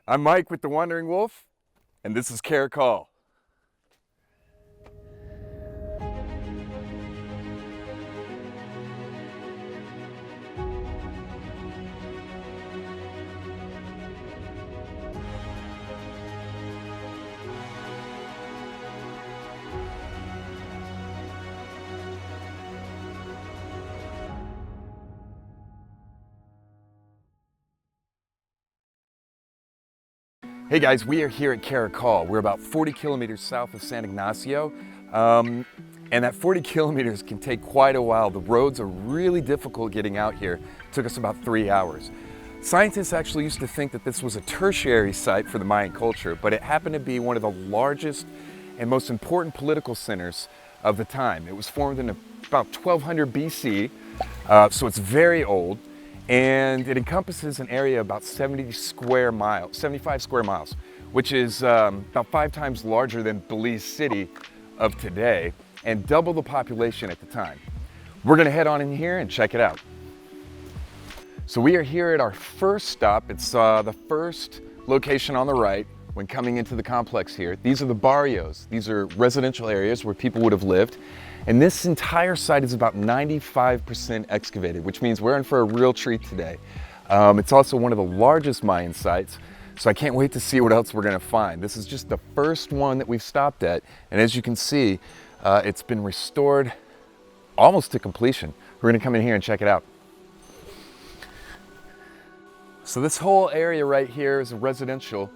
I'm Mike with The Wandering Wolf, and this is Caracol. Hey guys, we are here at Caracol. We're about 40 kilometers south of San Ignacio, and that 40 kilometers can take quite a while. The roads are really difficult getting out here. It took us about 3 hours. Scientists actually used to think that this was a tertiary site for the Mayan culture, but it happened to be one of the largest and most important political centers of the time. It was formed in about 1200 BC, so it's very old. And it encompasses an area about 75 square miles, which is about 5 times larger than Belize city of today and double the population at the time. We're gonna head on in here and check it out. So we are here at our first stop. It's the first location on the right when coming into the complex here. These are the barrios. These are residential areas where people would have lived. And this entire site is about 95% excavated, which means we're in for a real treat today. It's also one of the largest Mayan sites, so I can't wait to see what else we're gonna find. This is just the first one that we've stopped at, and as you can see, it's been restored almost to completion. We're gonna come in here and check it out. So this whole area right here is a residential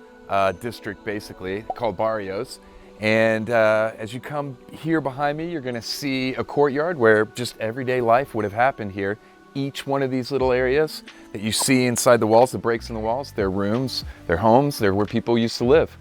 district, basically, called barrios. And as you come here behind me, you're gonna see a courtyard where just everyday life would have happened here. Each one of these little areas that you see inside the walls, the breaks in the walls, they're rooms, they're homes, they're where people used to live.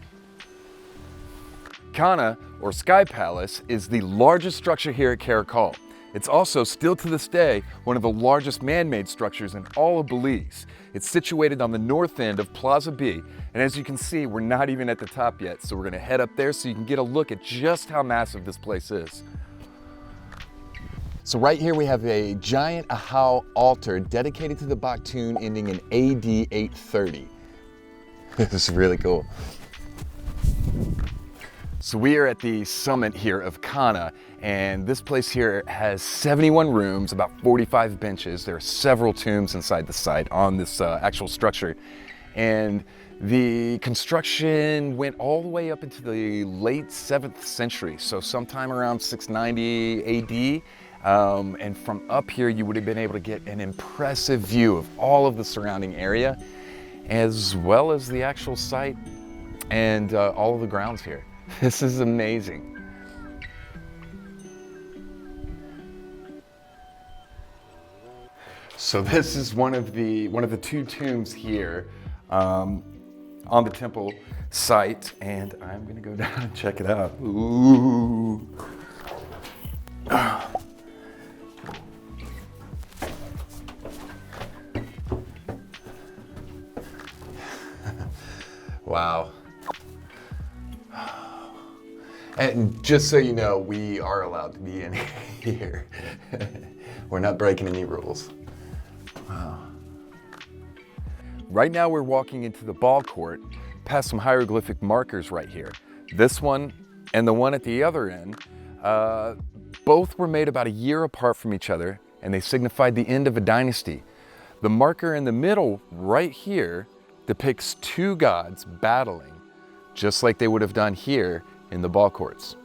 Kana, or Sky Palace, is the largest structure here at Caracol. It's also, still to this day, one of the largest man-made structures in all of Belize. It's situated on the north end of Plaza B, and as you can see, we're not even at the top yet, so we're gonna head up there so you can get a look at just how massive this place is. So right here we have a giant Ahau altar dedicated to the Baktun ending in AD 830. This is really cool. So we are at the summit here of Kana, and this place here has 71 rooms, about 45 benches. There are several tombs inside the site on this actual structure. And the construction went all the way up into the late 7th century, so sometime around 690 AD. And from up here, you would have been able to get an impressive view of all of the surrounding area, as well as the actual site and all of the grounds here. This is amazing. So this is one of the 2 tombs here on the temple site, and I'm gonna go down and check it out. Ooh. Wow. And just so you know, we are allowed to be in here. We're not breaking any rules. Wow. Right now we're walking into the ball court past some hieroglyphic markers right here. This one and the one at the other end, both were made about a year apart from each other, and they signified the end of a dynasty. The marker in the middle right here depicts 2 gods battling, just like they would have done here in the ball courts.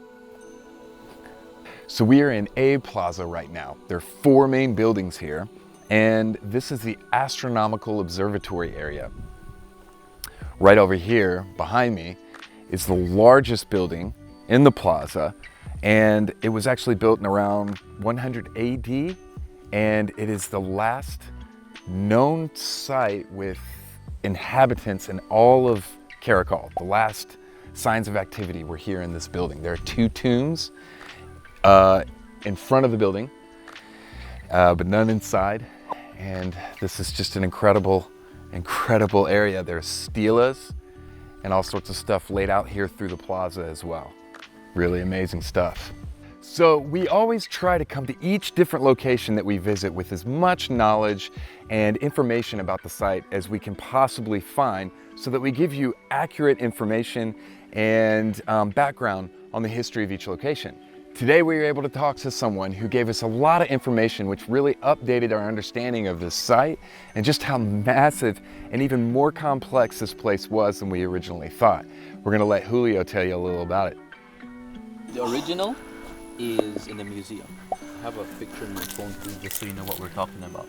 So we are in A Plaza right now. There are 4 main buildings here, and this is the astronomical observatory area. Right over here behind me is the largest building in the plaza, and it was actually built in around 100 AD, and it is the last known site with inhabitants in all of Caracol. The last signs of activity were here in this building. There are 2 tombs in front of the building, but none inside. And this is just an incredible area. There's stelas and all sorts of stuff laid out here through the plaza as well. Really amazing stuff. So we always try to come to each different location that we visit with as much knowledge and information about the site as we can possibly find, so that we give you accurate information and background on the history of each location. Today we were able to talk to someone who gave us a lot of information which really updated our understanding of this site and just how massive and even more complex this place was than we originally thought. We're going to let Julio tell you a little about it. The original is in the museum. I have a picture in my phone too, just so you know what we're talking about.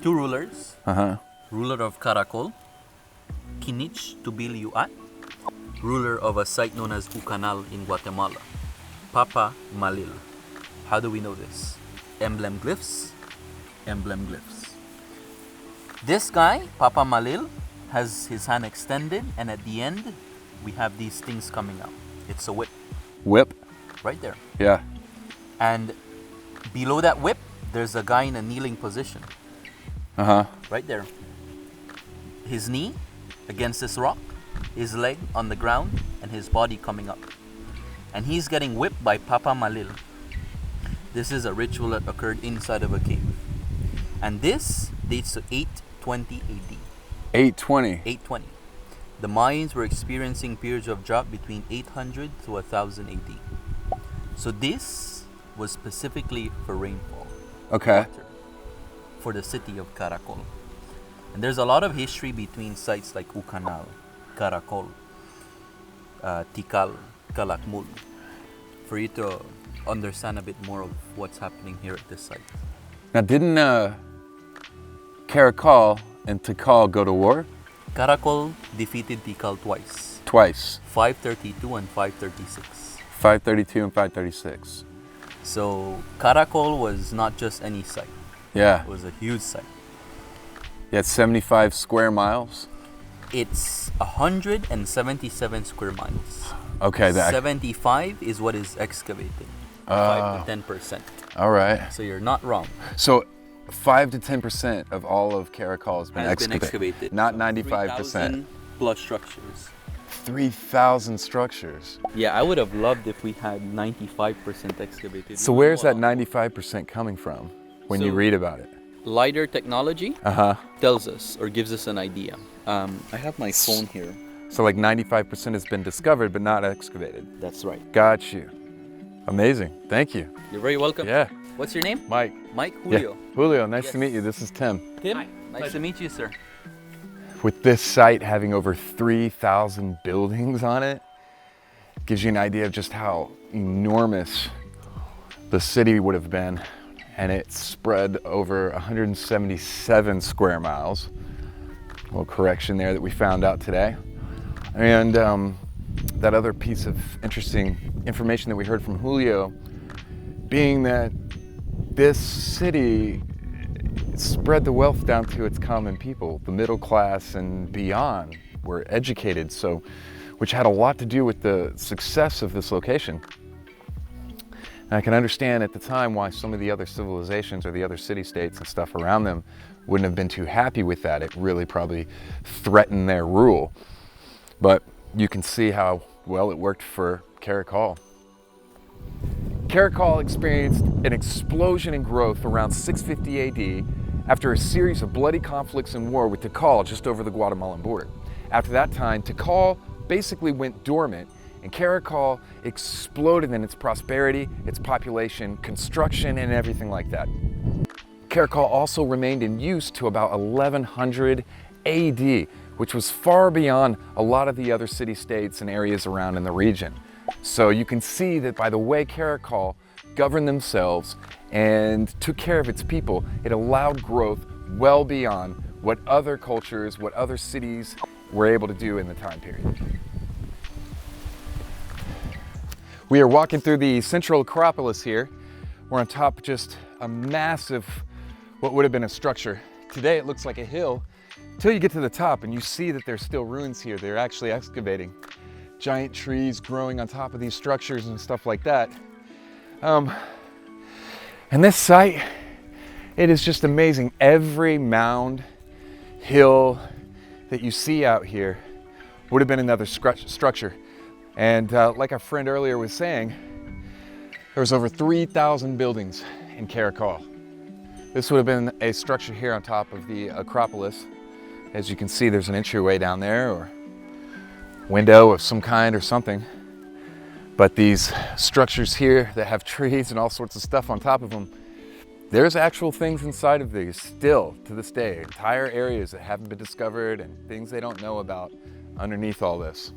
Two rulers. Ruler of Caracol, Kinich Tubiliuat, ruler of a site known as Ucanal in Guatemala, Papa Malil. How do we know this? Emblem glyphs, emblem glyphs. This guy, Papa Malil, has his hand extended, and at the end, we have these things coming out. It's a whip. Whip? Right there. Yeah. And below that whip, there's a guy in a kneeling position. Right there. His knee against this rock, his leg on the ground, and his body coming up. And he's getting whipped by Papa Malil. This is a ritual that occurred inside of a cave. And this dates to 820 AD. 820? 820. The Mayans were experiencing periods of drought between 800 to 1000 AD. So this was specifically for rainfall. Okay. Water, for the city of Caracol. And there's a lot of history between sites like Ucanal, Caracol, Tikal, Calakmul, for you to understand a bit more of what's happening here at this site. Now didn't Caracol and Tikal go to war? Caracol defeated Tikal twice. Twice. 532 and 536. 532 and 536. So Caracol was not just any site. Yeah. It was a huge site. You had 75 square miles? It's 177 square miles. Okay. 75 is what is excavated. 5 to 10%. All right. So you're not wrong. So 5 to 10% of all of Caracol has been excavated. Not 95%. 3,000 plus structures. 3,000 structures. Yeah, I would have loved if we had 95% excavated. So where's that 95% coming from when you read about it? LiDAR technology tells us or gives us an idea. I have my phone here. So like 95% has been discovered but not excavated. That's right. Got you. Amazing. Thank you. You're very welcome. Yeah. What's your name? Mike. Mike? Julio. Yeah. Julio, nice to meet you. This is Tim. Tim, nice to meet you, sir. With this site having over 3,000 buildings on it, gives you an idea of just how enormous the city would have been. And it's spread over 177 square miles. A little correction there that we found out today. And that other piece of interesting information that we heard from Julio, being that this city spread the wealth down to its common people. The middle class and beyond were educated, so which had a lot to do with the success of this location. And I can understand at the time why some of the other civilizations or the other city-states and stuff around them wouldn't have been too happy with that. It really probably threatened their rule. But you can see how well it worked for Caracol. Caracol experienced an explosion in growth around 650 AD after a series of bloody conflicts and war with Tikal just over the Guatemalan border. After that time, Tikal basically went dormant, and Caracol exploded in its prosperity, its population, construction, and everything like that. Caracol also remained in use to about 1100 AD, which was far beyond a lot of the other city-states and areas around in the region. So you can see that by the way Caracol governed themselves and took care of its people, it allowed growth well beyond what other cultures, what other cities were able to do in the time period. We are walking through the central Acropolis here. We're on top of just a massive, what would have been a structure. Today it looks like a hill until you get to the top and you see that there's still ruins here. They're actually excavating. Giant trees growing on top of these structures and stuff like that. And this site, it is just amazing. Every mound, hill that you see out here would have been another structure. And like our friend earlier was saying, There was over 3,000 buildings in Caracol. This would have been a structure here on top of the Acropolis. As you can see, there's an entryway down there, or window of some kind or something. But these structures here that have trees and all sorts of stuff on top of them, there's actual things inside of these still to this day. Entire areas that haven't been discovered and things they don't know about underneath all this.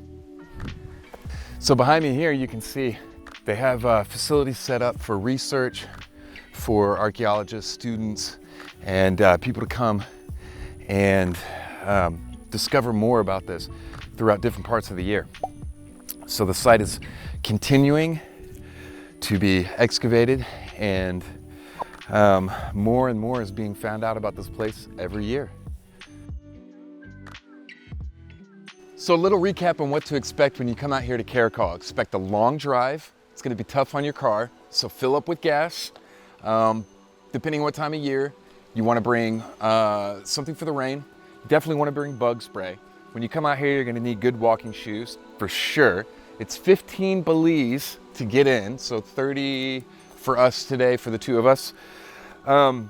So behind me here, you can see they have facilities set up for research, for archaeologists, students, and people to come and discover more about this throughout different parts of the year. So the site is continuing to be excavated, and more and more is being found out about this place every year. So a little recap on what to expect when you come out here to Caracol. Expect a long drive. It's going to be tough on your car, so fill up with gas. Depending on what time of year, you want to bring something for the rain. You definitely want to bring bug spray. When you come out here, you're going to need good walking shoes for sure. It's 15 Belize to get in, so 30 for us today for the two of us. And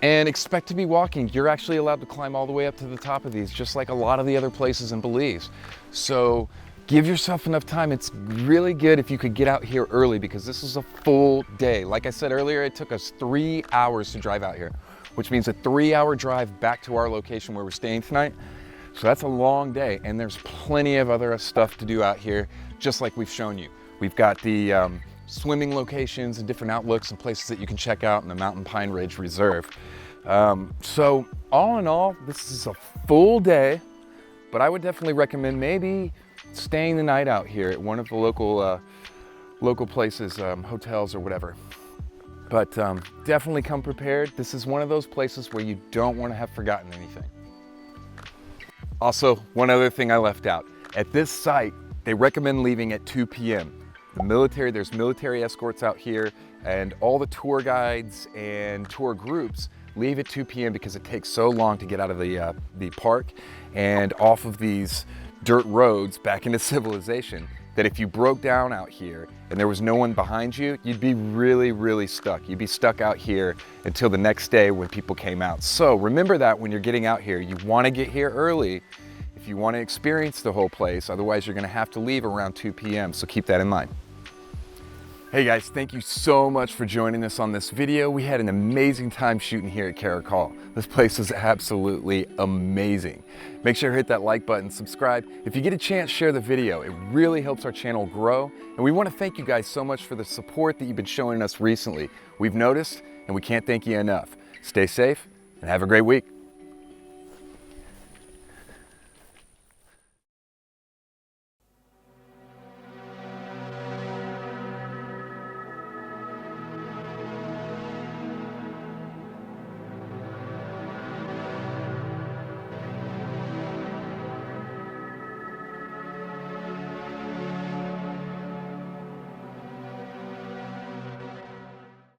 expect to be walking. You're actually allowed to climb all the way up to the top of these, just like a lot of the other places in Belize. So give yourself enough time. It's really good if you could get out here early, because this is a full day. Like I said earlier, it took us 3 hours to drive out here, which means a 3-hour drive back to our location where we're staying tonight. So that's a long day, and there's plenty of other stuff to do out here, just like we've shown you. We've got the swimming locations and different outlooks and places that you can check out in the Mountain Pine Ridge Reserve. So all in all, this is a full day, but I would definitely recommend maybe staying the night out here at one of the local places, hotels or whatever. But definitely come prepared. This is one of those places where you don't want to have forgotten anything. Also, one other thing I left out. At this site, they recommend leaving at 2 p.m. There's military escorts out here, and all the tour guides and tour groups leave at 2 p.m. because it takes so long to get out of the park and off of these dirt roads back into civilization, that if you broke down out here and there was no one behind you, you'd be really, really stuck. You'd be stuck out here until the next day when people came out. So remember that when you're getting out here, you want to get here early if you want to experience the whole place. Otherwise, you're going to have to leave around 2 p.m. So keep that in mind. Hey guys, thank you so much for joining us on this video. We had an amazing time shooting here at Caracol. This place is absolutely amazing. Make sure to hit that like button, subscribe. If you get a chance, share the video. It really helps our channel grow. And we want to thank you guys so much for the support that you've been showing us recently. We've noticed, and we can't thank you enough. Stay safe and have a great week.